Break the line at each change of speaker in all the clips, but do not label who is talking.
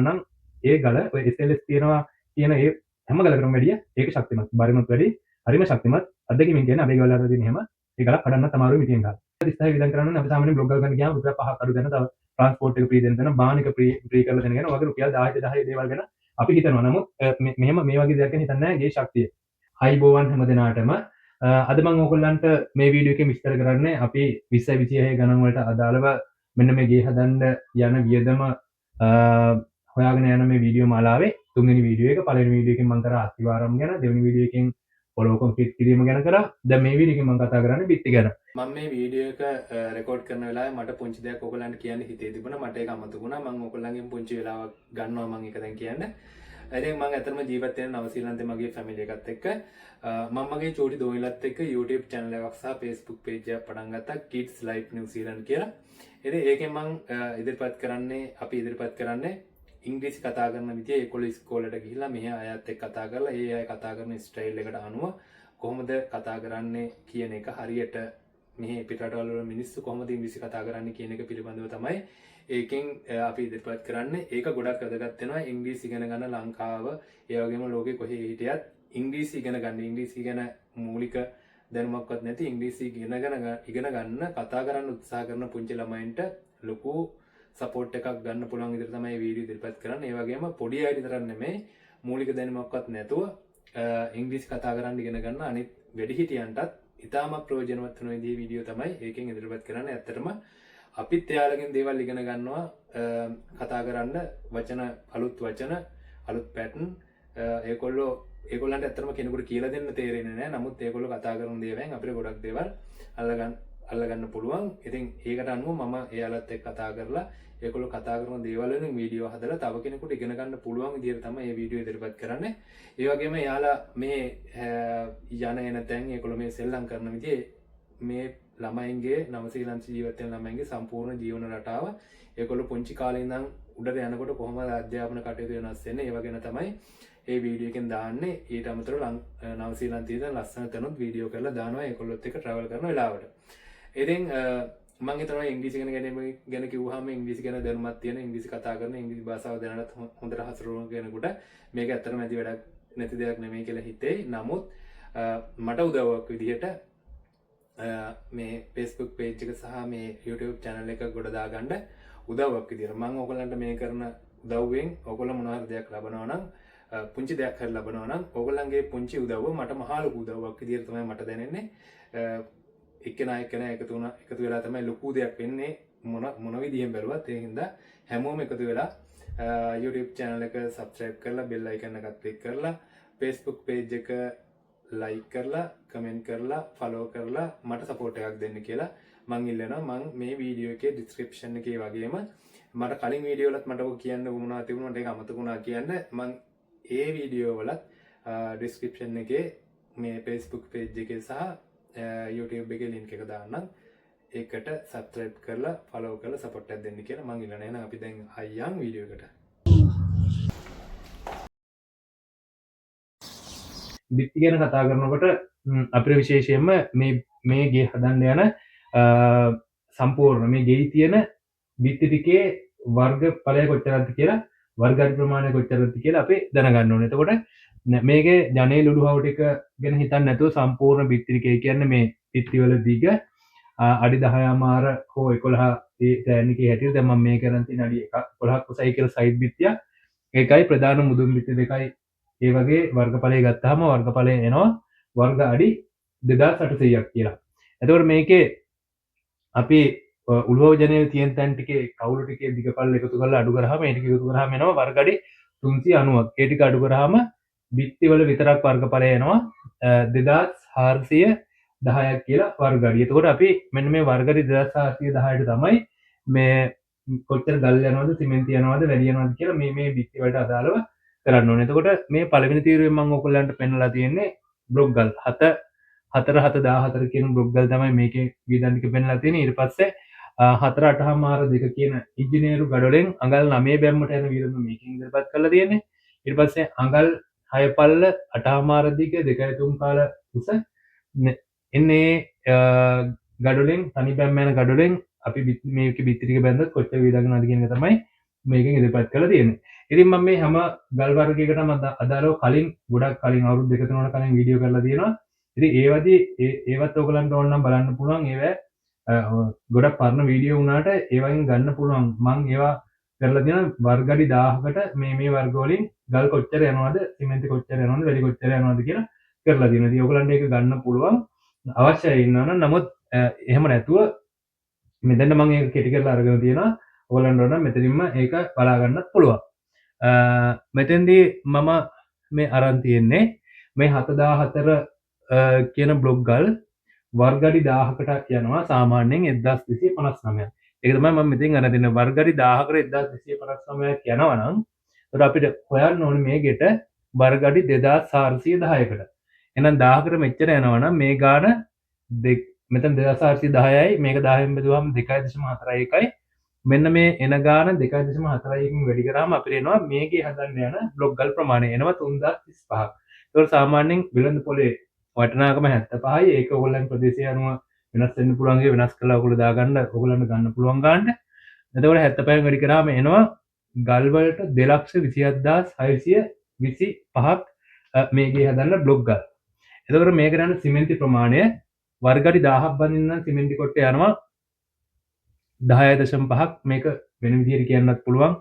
නම් ඒ ගල ඔය SLS තියෙනවා කියන ඒ හැම ගලකටම වැඩිය ඒක ශක්තිමත්. බරිනුත් වැඩි, හරිම ශක්තිමත්. අත්දැකීමෙන් කියන්නේ අපේ ගෙවල් වල තියෙන එහෙම ඒ ගලක් කඩන්නත් අමාරුයි මිටියෙන් ගන්න. 36 වියදම් කරන්න අපි සාමාන්‍යයෙන් බ්ලොග් ගල් ගන්න ගියාම රුපියල් 5ක් අඩු දෙන තව ට්‍රාන්ස්පෝර්ට් එක ෆ්‍රී දෙන තැන බාහන එක ෆ්‍රී කරලා දෙන ගැන වගේ රුපියල් 10 10 දේවල් ගැන අපි හිතනවා. නමුත් මෙහෙම මේ වගේ දෙයක් ගැන හිතන්නේ නැහැ ගේ ශක්තිය. හයිබෝවන් හැම දෙනාටම අද මම ඕගොල්ලන්ට මේ වීඩියෝ එකෙන් විස්තර කරන්නේ අපි 20 26 ගණන් වලට අදාළව මෙන්න මේ ගේ හදන්න යන වියදම හොයාගෙන යන මේ වීඩියෝ මාලාවේ තුන්වෙනි වීඩියෝ එක. පළවෙනි වීඩියෝ එකෙන් මම කරා අස්තිවාරම් ගැන, දෙවෙනි වීඩියෝ එකෙන් පොලෝ කොන්ක්‍රීට් කිරීම ගැන කරා. දැන් මේ වීඩියෝ එකෙන් මම කතා කරන්නේ බිත්ති ගැන.
මම මේ වීඩියෝ එක රෙකෝඩ් කරන වෙලාවේ මට පුංචි දෙයක් ඔයගොල්ලන්ට කියන්න හිතේ තිබුණා. මට ඒක අමතක වුණා. මම ඔයගොල්ලන්ගෙන් පුංචි වෙලාවක් ගන්නවා මම ඒක දැන් කියන්න. ඉතින් මම ඇත්තටම ජීවත් වෙන නවසීලන්තේ මගේ ෆැමිලි එකත් එක්ක මම මගේ චූටි දෝනිලත් එක්ක YouTube channel එකක් සහ Facebook page එකක් පටන් ගත්තා Kids Life New Zealand කියලා. ඉතින් ඒකෙන් මම අපි ඉදිරිපත් කරන්නේ ඉංග්‍රීසි කතා කරන විදිය ඒගොල්ලෝ ඉස්කෝලේට ගිහිල්ලා මෙහි අයත් එක්ක කතා කරලා ඒ අය කතා කරන ස්ටයිල් එකට අනුව කොහොමද කතා කරන්නේ කියන එක හරියට මෙහි පිටරටවල වල මිනිස්සු කොහොමද ඉංග්‍රීසි කතා කරන්නේ කියන එක පිළිබඳව තමයි ඒකෙන් අපි ඉදිරිපත් කරන්නේ. ඒක ගොඩක් වැදගත් වෙනවා ඉංග්‍රීසි ඉගෙන ගන්න ලංකාව ඒ වගේම ලෝකෙ කොහේ හිටියත් ඉංග්‍රීසි ඉගෙන ගන්න ඉංග්‍රීසි ගැන මූලික දැනුමක්වත් නැති ඉංග්‍රීසි ඉගෙන ගන්න කතා කරන්න උත්සාහ කරන පුංචි ළමයින්ට ලොකු සපෝට් එකක් ගන්න පුළුවන් විදිහට තමයි මේ වීඩියෝ ඉදිරිපත් කරන්නේ. ඒ වගේම පොඩි අයට විතරක් නෙමෙයි මූලික දැනුමක්වත් නැතුව ඉංග්‍රීසි කතා කරන්න ඉගෙන ගන්න අනිත් වැඩිහිටියන්ටත් ඉතාමත් ප්‍රයෝජනවත් වෙන විදිහේ වීඩියෝ තමයි ඒකෙන් ඉදිරිපත් කරන්නේ. ඇත්තටම අපිත් එයාලගෙන් දේවල් ඉගෙන ගන්නවා කතා කරන්න අලුත් වචන අලුත් පැටර්න් ඒගොල්ලන්ට ඇත්තටම කෙනෙකුට කියලා දෙන්න තේරෙන්නේ නැහැ. නමුත් ඒගොල්ලෝ කතා කරන දේවල් අපිට ගොඩක් දේවල් අල්ලගන්න පුළුවන්. ඉතින් ඒකට අනුව මම එයාලත් එක්ක කතා කරලා ඒගොල්ලෝ කතා කරන දේවල් වලින් වීඩියෝ හදලා තව කෙනෙකුට ඉගෙන ගන්න පුළුවන් විදිහට තමයි මේ වීඩියෝ ඉදිරිපත් කරන්නේ. ඒ වගේම එයාලා මේ යන එන තැන් ඒගොල්ලෝ මේ සෙල්ලම් කරන විදිහ මේ ළමයින්ගේ නවසීලන්ත ජීවත් වෙන ළමයින්ගේ සම්පූර්ණ ජීවන රටාව ඒගොල්ලෝ පුංචි කාලේ ඉඳන් උඩට යනකොට කොහොමද අධ්‍යාපන කටයුතු වෙනස් වෙන්නේ ඒව ගැන තමයි මේ වීඩියෝ එකෙන් දාන්නේ. ඊට අමතරව නවසීලන්තයේ ඉඳන් ලස්සන තැනුත් වීඩියෝ කරලා දානවා ඒගොල්ලොත් එක්ක ට්‍රැවල් කරන වෙලාවට. ඉතින් මම හිතනවා ඉංග්‍රීසි ගැන කිව්වහම ඉංග්‍රීසි ගැන දැනුමක් තියෙන ඉංග්‍රීසි කතා කරන ඉංග්‍රීසි භාෂාව දැනනත් හොඳට හසුරුවන කෙනෙකුට මේක ඇත්තටම ඇති වැඩක් නැති දෙයක් නෙමෙයි කියලා හිතේ. නමුත් මට උදව්වක් විදිහට මේ Facebook page එක සහ මේ YouTube channel එක ගොඩ දාගන්න උදව්වක් විදිහට මම ඔයගොල්ලන්ට මේ කරන උදව්වෙන් ඔයගොල්ලෝ මොනවා හරි දෙයක් ලබනවා නම් පුංචි දෙයක් හරි ලබනවා නම් ඔයගොල්ලන්ගේ පුංචි උදව්ව මට මහා ලොකු උදව්වක් විදිහට තමයි මට දැනෙන්නේ. එක්කෙනා එකතු වෙලා තමයි ලොකු දෙයක් වෙන්නේ මොන විදිහෙන් බැලුවත්. ඒ හින්දා හැමෝම එකතු වෙලා YouTube channel එක subscribe කරලා bell icon එකත් click කරලා Facebook page එක like කරලා comment කරලා follow කරලා මට support එකක් දෙන්න කියලා මං ඉල්ලනවා. මං මේ වීඩියෝ එකේ description එකේ වගේම මට කලින් වීඩියෝ වලත් මට ඔක කියන්න වුණා තිබුණා මට ඒක අමතක වුණා කියන්න. මං ඒ වීඩියෝ වලත් description එකේ මේ Facebook page එකේ සහ YouTube එකේ link එක දාන්නම්. ඒකට subscribe කරලා follow කරලා support එකක් දෙන්න කියලා මං ඉල්ලනවා. එහෙනම් අපි දැන් අයියන් වීඩියෝ එකට.
බිත්ති ගැන කතා කරනකොට අපිට විශේෂයෙන්ම මේ ගේ හදන්න යන සම්පූර්ණ මේ ගෙයි තියෙන බිත්ති ටිකේ වර්ගඵලය කොච්චරද කියලා වර්ග ප්‍රමාණය කොච්චරද කියලා අපි දැනගන්න ඕනේ. එතකොට මේකේ ජනේ ලුඩු හවු ටික ගැන හිතන්නේ නැතුව සම්පූර්ණ බිත්ති ටිකේ කියන්නේ මේ බිත්ති වල දිග අඩි 10මාර හෝ 11 ඒ තෑනිකේ හැටියට දැන් මම මේ කරන් තියෙන අඩි 11ක් උසයි කියලා සයිඩ් බිත්තිය. ඒකයි ප්‍රධාන මුදුන් බිත්ති දෙකයි ඒ වගේ වර්ගඵලය ගත්තාම වර්ගඵලය එනවා වර්ග අඩි 2800ක් කියලා. එතකොට මේකේ අපි උළුවව ජනේල තියෙන තැන් ටිකේ කවුළු ටිකේ දිගපළ එකතු කරලා අඩු කරාම ඒ ටික එකතු කරාම එනවා වර්ග අඩි 390ක්. ඒ ටික අඩු කරාම බිත්ති වල විතරක් වර්ගඵලය එනවා 2410ක් කියලා වර්ග අඩි. එතකොට අපි මෙන්න මේ වර්ග අඩි 2410ට තමයි මේ කොච්චර ගල් යනවද සිමෙන්ති යනවද වැලි යනවද කියලා මේ බිත්ති වලට අදාළව කරන්න ඕනේ. එතකොට මේ පළවෙනි තීරුවෙන් මම ඔයගොල්ලන්ට පෙන්නලා තියෙන්නේ බ්ලොක් ගල් 7 කියන බ්ලොක් ගල් තමයි මේකේ වියදම් ටික පෙන්නලා තියෙන්නේ. ඊට පස්සේ 4 8මාර දෙක කියන ඉංජිනේරු ගඩොලෙන් අඟල් 9 බැම්මට යන වියදම මේකෙන් ඉදිරිපත් කරලා තියෙන්නේ. ඊට පස්සේ අඟල් 6 පල්ල 8මාර දිග 2.3 කාල උස එන්නේ ගඩොලෙන් තනි බැම්ම යන ගඩොලෙන් අපි මේකේ බිත්ති ටික බැන්දොත් කොච්චර වියදම් වෙනවද කියන එක තමයි මේකෙන් ඉදිරිපත් කරලා තියෙන්නේ. ඉතින් මම මේ හැම ගල් වර්ගයකටම අදාළව කලින් ගොඩක් කලින් අවුරුදු දෙක තුනකට කලින් වීඩියෝ කරලා තියෙනවා. ඉතින් ඒවදී ඒවත් ඔයගලන්ට ඕන නම් බලන්න පුළුවන්. ඒවා ගොඩක් පරණ වීඩියෝ වුණාට ඒවයින් ගන්න පුළුවන්. මම ඒවා කරලා තියෙනවා වර්ගඩි 1000කට මේ වර්ග වලින් ගල් කොච්චර යනවද, සිමෙන්ති කොච්චර යනවද, වැලි කොච්චර යනවද කියලා කරලා තියෙනවා. ඉතින් ඔයගලන්ට ඒක ගන්න පුළුවන්. අවශ්‍යයි ඉන්නවනම්. නමුත් එහෙම නැතුව මෙතන මම ඒක කෙටි කරලා අරගෙන තියෙනවා. ඔයගලන්ට ඕන නම් මෙතනින්ම ඒක බලා ගන්නත් පුළුවන්. මෙතෙන්දී මම මේ අරන් තියෙන්නේ මේ 7004 කියන බ්ලොග් ගල් වර්ගඩි 1000කට යනවා සාමාන්‍යයෙන් 1259. ඒක තමයි මම මෙතෙන් අරන් දෙන වර්ගඩි 1000කට 1259ක් යනවා නම් ඒතර අපිට හොයන්න ඕනේ මේ ගෙට වර්ගඩි 2410කට. එහෙනම් 1000කට මෙච්චර යනවා නම් මේ ගාන මෙතන 2410යි මේක 10න් බෙදුවම 2.41යි. මෙන්න මේ එන ගාන 2.41කින් වැඩි කරාම අපිට එනවා මේකේ හදන්න යන බ්ලොක් ගල් ප්‍රමාණය එනවා 3035ක්. ඒතකොට සාමාන්‍යයෙන් බිලඳ පොලේ වටිනාකම 75යි. ඒක ඕගොල්ලන් ප්‍රදේශය අනුව වෙනස් වෙන්න පුළුවන්. ඒ වෙනස් කළා ඔයගොල්ලෝ දාගන්න ඔයගොල්ලන්ට ගන්න පුළුවන් ගානට. එතකොට 75න් වැඩි කරාම එනවා ගල් වලට 220625ක් මේකේ හදන්න බ්ලොක් ගල්. එතකොට මේක ගන්න සිමෙන්ති ප්‍රමාණය වර්ගඩි 1000ක් බඳින්න සිමෙන්ති කොට්ටේ යනවා 10.5ක්. මේක වෙන විදිහට කියන්නත් පුළුවන්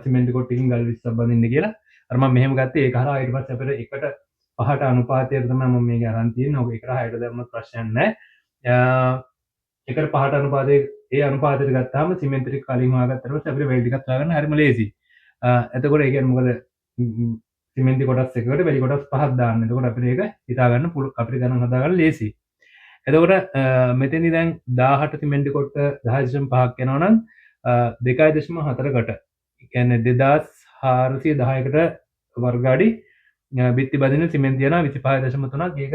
සිමෙන්ති කොට්ටකින් ගල් 20ක් බඳින්න කියලා. අර මම මෙහෙම ගත්තේ ඒක හරහා ඊට පස්සේ අපිට 1:5ට අනුපාතයට තමයි මම මේක අරන් තියෙන්නේ. ඔක 1:6ට දැම්මත් ප්‍රශ්නයක් නැහැ. 1:5ට අනුපාතයේ ඒ අනුපාතයට ගත්තාම සිමෙන්ති ටික කලින් හොයාගත්තට පස්සේ අපිට වැලි ටිකක් හොයාගන්න හරිම ලේසි. එතකොට ඒ කියන්නේ මොකද සිමෙන්ති කොටස් එකකට වැලි කොටස් 5ක් දාන්න. එතකොට අපිට ඒක හිතා ගන්න පුළුවන්. අපිට ගණන් හදාගන්න ලේසි. එතකොට මෙතෙන්දි දැන් 1000ට සිමෙන්ති කොට්ට 10.5ක් යනවා නම් 2.4කට කියන්නේ 2410කට වර්ග අඩි බිත්ති බදින සිමෙන්ති යනවා 25.3ක්. ඒක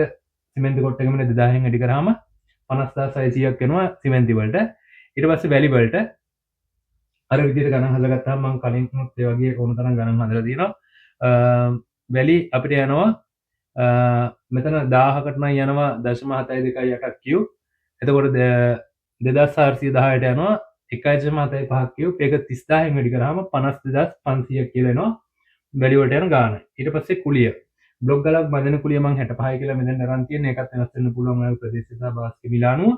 සිමෙන්ති කොට්ටකම 2000න් වැඩි කරාම 50600ක් වෙනවා සිමෙන්ති වලට. ඊට පස්සේ වැලි වලට අර විදිහට ගණන් හදලා ගත්තාම මම කලින්ත් ඒ වගේ ඕන තරම් ගණන් හදලා තියෙනවා. වැලි අපිට යනවා මෙතන 1000කට නම් යනවා 0.728ක් කියු. එතකොට 2410ට යනවා 1.75ක් කියු. ඒක 30000න් වැඩි කරාම 52500ක් කියලා එනවා වැලි වලට යන ගාන. ඊට පස්සේ කුලිය බ්ලොක් ගලක් බඳින කුලිය මම 65 කියලා මෙතෙන් අරන් තියෙන. ඒකත් වෙනස් වෙන්න පුළුවන් ඔය ප්‍රදේශය සහ වාස්තු මිලානුව.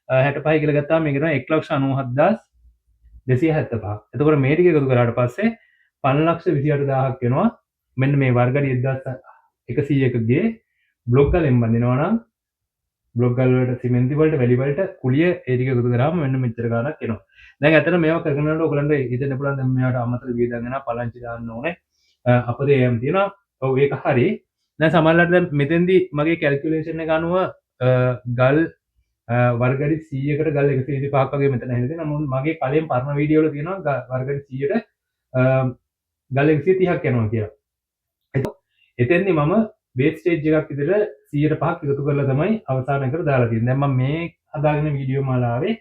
65 කියලා ගත්තාම මේක තමයි 197275. එතකොට මේ ටික එකතු කරාට පස්සේ 528000ක් වෙනවා. මෙන්න මේ වර්ගඩි 1101ගේ බ්ලොක් ගලෙන් බඳිනවා නම් බ්ලොක් ගල් වලට සිමෙන්ති වලට වැලි වලට කුලිය ඒ ටික එකතු කරාම මෙන්න මෙච්චර ගාණක් එනවා. දැන් ඇත්තට මේවා කරගෙන යනකොට ඔයගලන්ට හිතෙන්න පුළුවන් දැන් මේවට අමතර වියදම් වෙනවා පලංචි දාන්න ඕනේ. අපද ඒම් තියෙනවා. ඔව් ඒක හරි. දැන් සමහරවිට දැන් මෙතෙන්දි මගේ කැල්කියුලේෂන් එක අනුව ගල් වර්ගඩි 100කට ගල් 125ක් වගේ මෙතන හැදෙනවා. නමුත් මගේ කලින් පරණ වීඩියෝ වල තියෙනවා වර්ගඩි 100ට ගල් 130ක් යනවා කියලා. එතෙන්දි මම බේස් ස්ටේජ් එකක් විදිහට 100%ක් එකතු කරලා තමයි අවසාන එකට දාලා තියෙන්නේ. දැන් මම මේ හදාගෙන වීඩියෝ මාලාවේ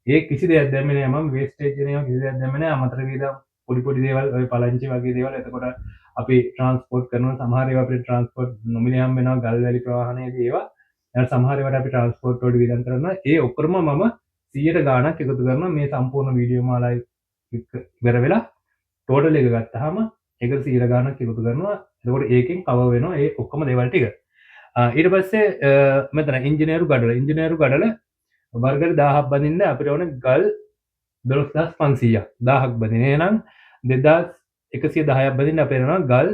ඒ කිසි දෙයක් දැම්මේ නෑ. මම බේස් ස්ටේජ් එකේ කිසි දෙයක් දැම්මේ නෑ. අමතර වේදම් පොඩි දේවල් ඔය පලංචි වගේ දේවල්. එතකොට අපි ට්‍රාන්ස්පෝර්ට් කරනවා. සමහර ඒවා අපිට ට්‍රාන්ස්පෝර්ට් නොමිලේ හම් වෙනවා ගල් වැලි ප්‍රවාහනයේදී ඒවා. ඊට සමහර ඒවාට අපි ට්‍රාන්ස්පෝර්ට් වලට වියදම් කරනවා. ඒ ඔක්කොම මම 100ට ගාණක් එකතු කරනවා මේ සම්පූර්ණ වීඩියෝ මාලාවේ ඉවර වෙලා ටෝටල් එක ගත්තාම ඒක 100 ගාණක් එකතු කරනවා. එතකොට ඒකෙන් කවර් වෙනවා ඒ ඔක්කොම දේවල් ටික. ඊට පස්සේ මෙතන ඉංජිනේරු ගඩල වර්ගඩි 1000ක් බඳින්න අපිට ඕනේ ගල් 12500ක්. 1000ක් බඳින. එහෙනම් 2110ක් බඳින්න අපිට යනවා ගල්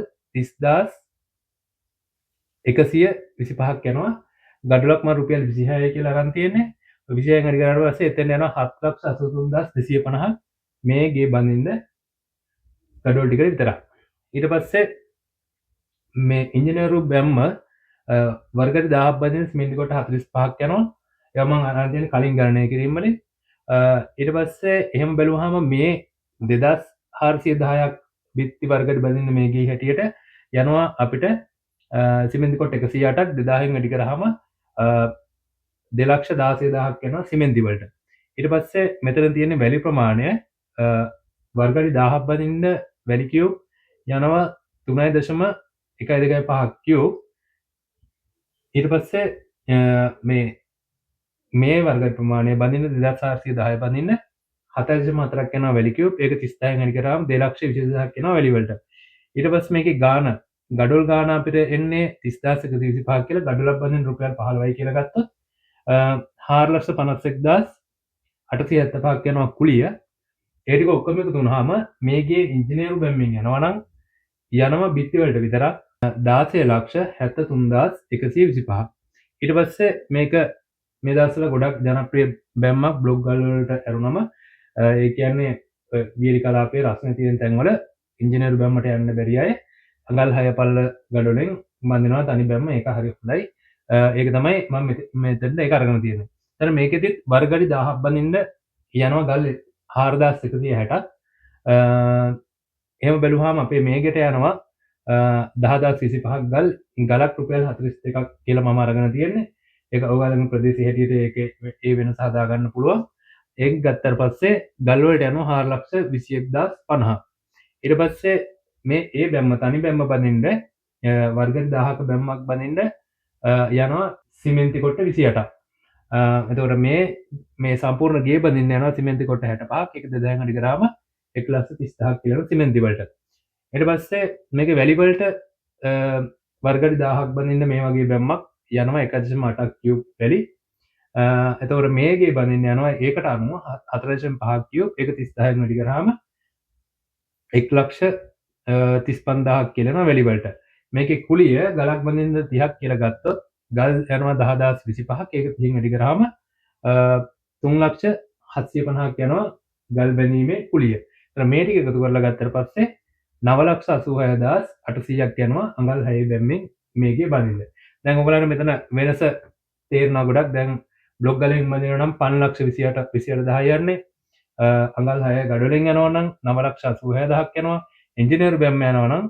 30125ක් යනවා. ගඩොලක් මම රුපියල් 26 කියලා අරන් තියෙන්නේ. 26න් වැඩි කරාට පස්සේ එතෙන් යනවා 7,83,250ක් මේ ගේ බඳින්න ගඩොල් ටික විතරක්. ඊට පස්සේ මේ ඉංජිනේරු බැම්ම වර්ගඩි 1000ක් බඳින සිමෙන්ති කොට 45ක් යනවා. ඒවා මම අරන් තියෙන කලින් ගණනය කිරීම වලින්. ඊට පස්සේ එහෙම බැලුවාම මේ 2410ක් බිත්ති වර්ගඩි බඳින්න මේ ගේ හැටියට යනවා අපිට සිමෙන්ති කොට 108ක් 2000න් වැඩි කරාම 2,16,000ක් යනවා සිමෙන්ති වලට. ඊට පස්සේ මෙතන තියෙන වැලි ප්‍රමාණය වර්ගඩි 1000ක් බඳින්න වැලි කියුබ් යනවා 3.125ක් කියුබ්. ඊට පස්සේ මේ වර්ග ප්‍රමාණය බඳින්න 2410 බඳින්න 7.4ක් යනවා වැලි කියුබ්. ඒක 36න් අඩි කරාම 2,22,000ක් යනවා වැලි වලට. ඊට පස්සේ මේකේ ගාණ ගඩොල් ගාණ අපිට එන්නේ 30,125 කියලා ගඩොලක් බඳින්න රුපියල් 15යි කියලා ගත්තොත් 4,56,875ක් යනවා කුලිය. ඒ ටික ඔක්කොම එකතු වුණාම මේකේ ඉංජිනේරු බැම්මින් යනවා නම් යනවා බිත්ති වලට විතරක් 16,73,125. ඊට පස්සේ මේක මේ දවස්වල ගොඩක් ජනප්‍රිය බැම්මක් බ්ලොග් වලට ඇරුණම ඒ කියන්නේ වීරි කලාපයේ රස්නේ තියෙන තැන්වල ඉංජිනේරු බැම්මට යන්න බැරි අය අඟල් 6 පල්ල ගඩොලෙන් බඳිනවා තනි බැම්ම. ඒක හරි හොඳයි. ඒක තමයි මම මෙතෙන්ද ඒක අරගෙන තියෙන්නේ. එතන මේකෙදිත් වර්ගඩි 1000ක් බඳින්න යනවා ගල් 4160ක්. එහෙම බැලුවාම අපේ මේකට යනවා 10,025ක් ගලක් රුපියල් 42ක් කියලා මම අරගෙන තියෙන්නේ. ඒක ඔයගොල්ලන්ගේ ප්‍රදේශයේ හැටියට ඒකේ ඒ වෙනස හදා ගන්න පුළුවන්. ඒක ගත්තට පස්සේ ගල් වලට යනවා 4,21,050. ඊට පස්සේ මේ ඒ බැම්ම තනි බැම්ම බඳින්න වර්ග 1000ක බැම්මක් බඳින්න යනවා සිමෙන්ති කොට්ට 28ක්. එතකොට මේ සම්පූර්ණ ගේ බඳින්න යනවා සිමෙන්ති කොට්ට 65ක්. ඒක 2000 අඩි කරාම 1,30,000ක් කියලා සිමෙන්ති වලට. ඊට පස්සේ මේකේ වැලි වලට වර්ගඩි 1000ක් බඳින්න මේ වගේ බැම්මක් යනවා 1.8ක් කියුබ් වැලි. එතකොට මේකේ බඳින්න යනවා ඒකට අනුව 4.5ක් කියුබ්. ඒක 30,000න් වැඩි කරාම 1,35,000ක් කියලා වැලි වලට. මේකේ කුලිය ගලක් බඳින්න 30ක් කියලා ගත්තොත් ගල් යනවා 10,025ක්. ඒක 30න් වැඩි කරාම 3,750ක් යනවා ගල් බැඳීමේ කුලිය. එතන මේ ටික එකතු කරලා ගත්තට පස්සේ 9,86,800ක් යනවා අඟල් 6 බැම්මෙන් මේකේ බඳින්න. දැන් ඔයගොල්ලන්ට මෙතන වෙනස තේරෙනවා ගොඩක්. දැන් බ්ලොග් වලින් බඳිනවා නම් 5,28,10 යන්නේ. අඟල් 6 ගඩොලෙන් යනවා නම් 9,86,000ක් යනවා. ඉංජිනේරු බැම්ම යනවා නම්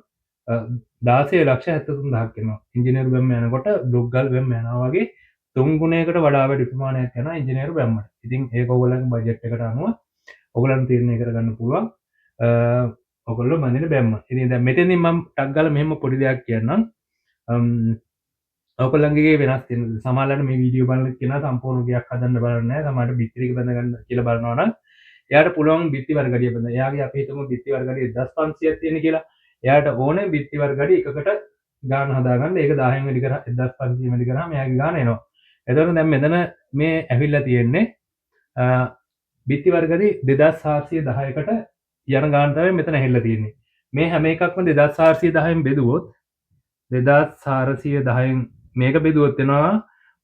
16,73,000ක් යනවා. ඉංජිනේරු බැම්ම යනකොට බ්ලොග් වල බැම්ම යනවා වගේ 3 ගුණයකට වඩා වැඩි ප්‍රමාණයක් යනවා ඉංජිනේරු බැම්මට. ඉතින් ඒක ඔයගොල්ලන්ගේ බජට් එකට අනුව ඔයගොල්ලන් තීරණය කරගන්න පුළුවන්. ඔයගොල්ලෝ බඳින බැම්ම. ඉතින් දැන් මෙතෙන්දී මම ටක් ගාලා මෙහෙම පොඩි දෙයක් කියන්නම්. ඔයගොල්ලන්ගේ වෙනස් තියෙන සමහරවිට මේ වීඩියෝ බලන කෙනා සම්පූර්ණ ගයක් හදන්න බලන්නේ නැහැ. සමහරවිට බිත්ති ටික බඳ ගන්න කියලා බලනවා නම් එයාට පුළුවන් බිත්ති වර්ගඩිය බඳ. එයාගේ අපි හිතමු බිත්ති වර්ගඩිය 1500ක් තියෙන කියලා. එයාට ඕනේ බිත්ති වර්ගඩි එකකට ගාන හදාගන්න. ඒක 1000න් වැඩි කරා 1500 වැඩි කරාම එයාගේ ගාන එනවා. එතකොට දැන් මෙතන මේ ඇවිල්ලා තියෙන්නේ බිත්ති වර්ගඩි 2410කට යන ගාන තමයි මෙතන ඇවිල්ලා තියෙන්නේ. මේ හැම එකක්ම 2410න් බෙදුවොත් 2410න් මේක බෙදුවොත් වෙනවා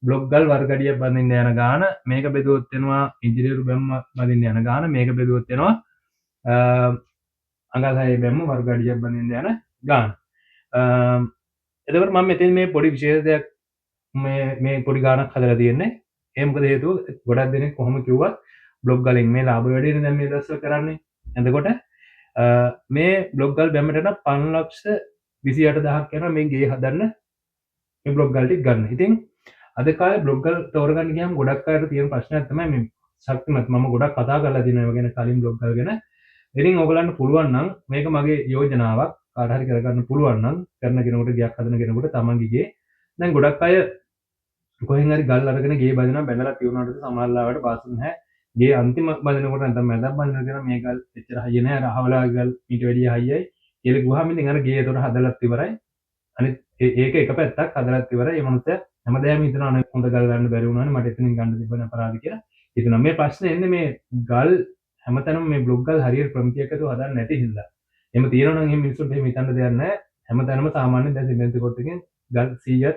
බ්ලොග් ගල් වර්ගඩිය බඳින්න යන ගාන. මේක බෙදුවොත් වෙනවා ඉංජිනේරු බැම්ම බඳින්න යන ගාන. මේක බෙදුවොත් වෙනවා අඟල් 6 බැම්ම වර්ගඩියක් බඳින්න යන ගාන. එතකොට මම මෙතන මේ පොඩි විශේෂ දෙයක් මේ පොඩි ගානක් හදලා තියෙන්නේ. ඒ මොකද හේතුව ගොඩක් දෙනෙක් කොහොම කිව්වත් බ්ලොග් වලින් මේ ලාභ වැඩිනේ දැන් මේ දවස්වල කරන්නේ. එතකොට මේ බ්ලොග් වල බැම්මට යන 5,28,000ක් යනවා මේ ගේ හදන්න මේ බ්ලොග් වල ටික ගන්න. ඉතින් අද කාලේ බ්ලොග් වල තෝරගන්න ගියාම ගොඩක් අයට තියෙන ප්‍රශ්නයක් තමයි මේ ශක්තිමත්. මම ගොඩක් කතා කරලා තියෙනවා ඒව ගැන කලින් බ්ලොග් වල ගැන. ඉතින් ඔයගලන්ට පුළුවන් නම් මේක මගේ යෝජනාවක් කාට හරි කරගන්න පුළුවන් නම් කරන කෙනෙකුට ගයක් හදන කෙනෙකුට තමන්ගේ ගේ දැන් ගොඩක් අය කොහෙන් හරි ගල් අරගෙන ගේ බඳිනවා බැඳලා තියුණාට සමහරවිට පාසුන් නැහැ. ගේ අන්තිම බඳිනකොට නැත්නම් මැදක් බඳිනවා කියන මේ ගල් එච්චර හයිය නැහැ. රහවලා ගල් ඊට වැඩිය හයියයි කියලා ගුවාම ඉතින් අර ගේ ඒතොර හදලත් ඉවරයි. අනිත් ඒක එක පැත්තක් හදලත් ඉවරයි. ඒ මොනසෙ හැමදාම හිතනවා අනේ හොඳ ගල් ගන්න බැරි වුණානේ මට එතනින් ගන්න තිබ්බනේ අපරාධ කියලා. හිතනවා මේ ප්‍රශ්නේ එන්නේ මේ ගල් හැමතැනම මේ බ්ලොග් ගල් හරියට ප්‍රමිතියකටව හදන්න නැති හින්දා. එහෙම තියෙනවා නම් එහෙම මිනිස්සුන්ට එහෙම හිතන්න දෙයක් නැහැ. හැමතැනම සාමාන්‍යයෙන් දැන් සිමෙන්ති කොට්ටකින් ගල් 100ක්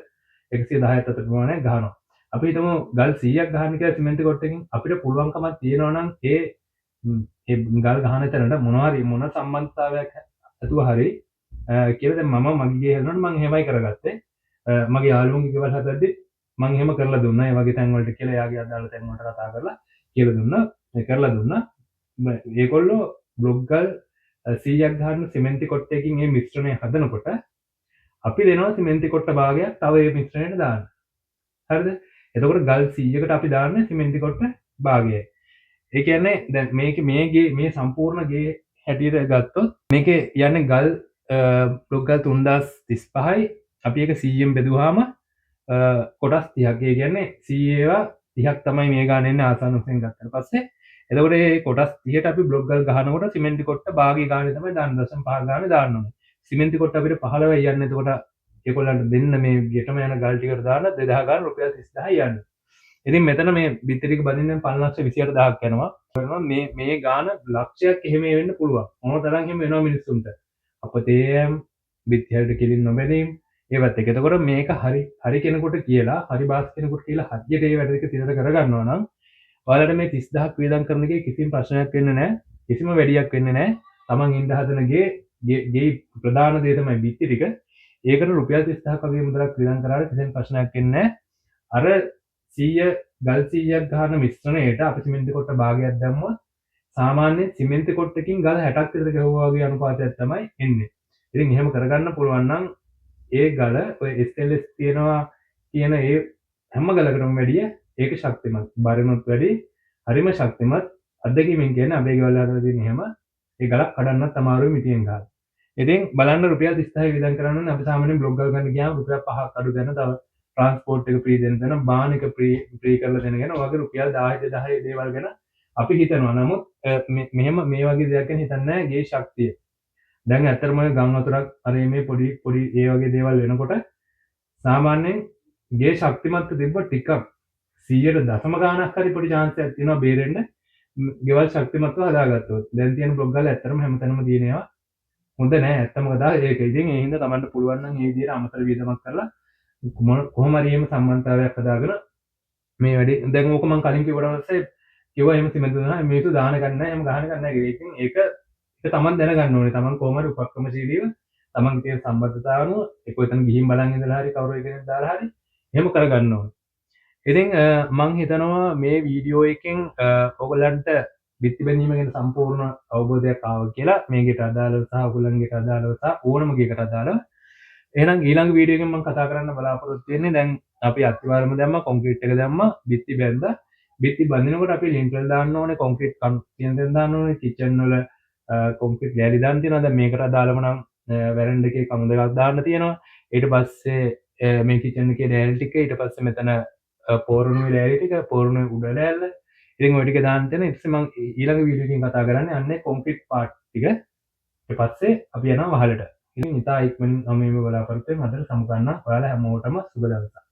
110ක් අතර ප්‍රමාණයක් ගහනවා. අපි හිතමු ගල් 100ක් ගහන්න කියලා සිමෙන්ති කොට්ටකින් අපිට පුළුවන්කමක් තියෙනවා නම් ඒ ගල් ගහන තැනට මොන සම්බන්ධතාවයක් ඇතුව හරි කියලා දැන් මම මගේ ගේ හදනකොට මම එහෙමයි කරගත්තේ. මගේ යාළුවන්ගේ ගෙවල් හදද්දි මම එහෙම කරලා දුන්නා. ඒ වගේ තැන් වලට කියලා එයාගේ අදාළ තැන් වලට කතා කරලා කියලා දුන්නා. ඒ කරලා දුන්නා. ඒගොල්ලෝ බ්ලොග් ගල් 100ක් ගහන සිමෙන්ති කොට්ටයකින් මේ මිශ්‍රණය හදනකොට අපි දෙනවා සිමෙන්ති කොට්ට භාගයක් තව ඒ මිශ්‍රණයට දාන්න. හරිද? එතකොට ගල් 100කට අපි දාන්නේ සිමෙන්ති කොට්ට භාගයයි. ඒ කියන්නේ දැන් මේ සම්පූර්ණ ගේ හැටියට ගත්තොත් මේකේ යන්නේ ගල් බ්ලොග් ගල් 3035යි. අපි ඒක 100ෙන් බෙදුවාම කොටස් 30ක්. ඒ කියන්නේ 100 ඒවා 30ක් තමයි මේ ගාන එන්නේ ආසන්න වශයෙන් ගත්තට පස්සේ. එතකොට මේ කොටස් 30ට අපි බ්ලොක් ගල් ගහනකොට සිමෙන්ති කොට්ට භාගී ගානේ තමයි දාන්න 0.5 ගානේ දාන්න ඕනේ. සිමෙන්ති කොට්ට අපිට 15යි යන්නේ. එතකොට ඒගොල්ලන්ට දෙන්න මේ ගෙටම යන ගල් ටිකට දාන්න 2000 ගාන රුපියල් 30000යි යන්නේ. ඉතින් මෙතන මේ බිත්ති ටික බඳින්න 528000ක් යනවා. මේ ගාන ලක්ෂයක් එහෙම වෙන්න පුළුවන්. මොන තරම් එහෙම වෙනවා මිනිස්සුන්ට. අපතේ බිත්තියට කිලින් නොබැලීම් ඒවත් එක. එතකොට මේක හරි කෙනෙකුට කියලා හරි බාස් කෙනෙකුට කියලා හරියට ඒ වැඩ ටික තිරට කරගන්නවා නම් ඔයාලට මේ 30000ක් වේදම් කරන එකේ කිසිම ප්‍රශ්නයක් වෙන්නේ නැහැ. කිසිම වැඩියක් වෙන්නේ නැහැ. Taman ඉඳ හදන ගේ ප්‍රධාන දේ තමයි බිත්ති ටික. ඒකට රුපියල් 30000ක් වගේ මුදලක් වේදම් කරාට කිසිම ප්‍රශ්නයක් වෙන්නේ නැහැ. අර 100 ගල් 100ක් ගන්න මිශ්‍රණයට අපි සිමෙන්ති කොට්ට භාගයක් දැම්මොත් සාමාන්‍ය සිමෙන්ති කොට්ටකින් ගල් 60ක් විතර ගහුවා වගේ අනුපාතයක් තමයි එන්නේ. ඉතින් එහෙම කරගන්න පුළුවන් නම් ඒ ගල ඔය SLS තියෙනවා කියන ඒ හැම ගලකටම වැඩිය ඒක ශක්තිමත්. බරිනුත් වැඩි, හරිම ශක්තිමත්. අත්දැකීමෙන් කියන්නේ අපේ ගෙවල් වල තියෙන එහෙම ඒ ගලක් කඩන්නත් අමාරුයි මිටියෙන් ගහලා. ඉතින් බලන්න රුපියල් 30000 වියදම් කරන්න ඕනේ. අපි සාමාන්‍යයෙන් බ්ලොග් ගල් ගන්න ගියාම රුපියල් 5ක් අඩු දෙන තව ට්‍රාන්ස්පෝර්ට් එක ෆ්‍රී දෙන තැන බාන එක ෆ්‍රී කරලා දෙන ගැන ඔයගේ රුපියල් 10 දේවල් ගැන අපි හිතනවා. නමුත් මෙහෙම මේ වගේ දෙයක් ගැන හිතන්නේ නැහැ. ගේ ශක්තිය. දැන් ඇත්තටම ගම් වතුරක් අර මේ පොඩි ඒ වගේ දේවල් වෙනකොට සාමාන්‍යයෙන් ගේ ශක්තිමත් තිබ්බ ටිකක් 100ට දශම ගාණක් හරි පොඩි chance එකක් තියෙනවා බේරෙන්න ගෙවල් ශක්තිමත්ව හදාගත්තොත්. දැන් තියෙන බ්ලොග් වල ඇත්තටම හැමතැනම තියෙනවා. හොඳ නෑ ඇත්තම කතාව ඒක. ඉතින් ඒ හින්දා Tamanට පුළුවන් නම් මේ විදිහට අමතර වියදමක් කරලා කොහොම හරි එහෙම සම්බන්ධතාවයක් හදාගෙන මේ වැඩේ දැන් ඕක මම කලින් කිව්වට පස්සේ කිව්වා එහෙම සිමෙන්ති දුන්නා මේක දාන ගන්න නැහැ එහෙම ගහන ගන්න නැහැ කියලා. ඉතින් ඒක තමන් දැනගන්න ඕනේ. තමන් කොහොම හරි උපක්‍රමශීලීව තමන්ගේ තියෙන සම්බන්ධතාව අනුව ඒක එතන ගිහින් බලන් ඉඳලා හරි කවුරු කෙනෙක් දාලා හරි එහෙම කරගන්න ඕනේ. ඉතින් මම හිතනවා මේ වීඩියෝ එකෙන් ඔයගලන්ට බිත්ති බැඳීම ගැන සම්පූර්ණ අවබෝධයක් ආවා කියලා. මේකට අදාළව සහ ඔයගලන්ට අදාළව සහ ඕනම එකකට අදාළව. එහෙනම් ඊළඟ වීඩියෝ එකෙන් මම කතා කරන්න බලාපොරොත්තු වෙන්නේ දැන් අපි අත්විවරම දැම්මා, කොන්ක්‍රීට් එක දැම්මා, බිත්ති බැඳලා. බිත්ති බඳිනකොට අපි ලින්ටල් දාන්න ඕනේ, කොන්ක්‍රීට් තියෙන දේ දාන්න ඕනේ, කිචන් වල කොන්ක්‍රීට් ලෑලි දාන්න තියෙනවා. දැන් මේකට අදාළව නම් වැරන්ඩ එකේ කණු දෙකක් දාන්න තියෙනවා. ඊට පස්සේ මේ කිචන් එකේ ලෑලි ටික, ඊට පස්සේ මෙතන පෝරණුවේ ලෑලි ටික, පෝරණුවේ උඩ ලෑල්ල. ඉතින් ඔය ටික දාන්න තියෙනවා. ඊට පස්සේ මම ඊළඟ වීඩියෝ එකකින් කතා කරන්නේ අන්නේ කොන්ක්‍රීට් පාර්ට් ටික. ඊට පස්සේ අපි යනවා වහලට. ඉතින් ඉතා ඉක්මනින් මම මේ බලාපොරොත්තු වෙන හදට සමු ගන්න. ඔයාලා හැමෝටම සුබ දවසක්.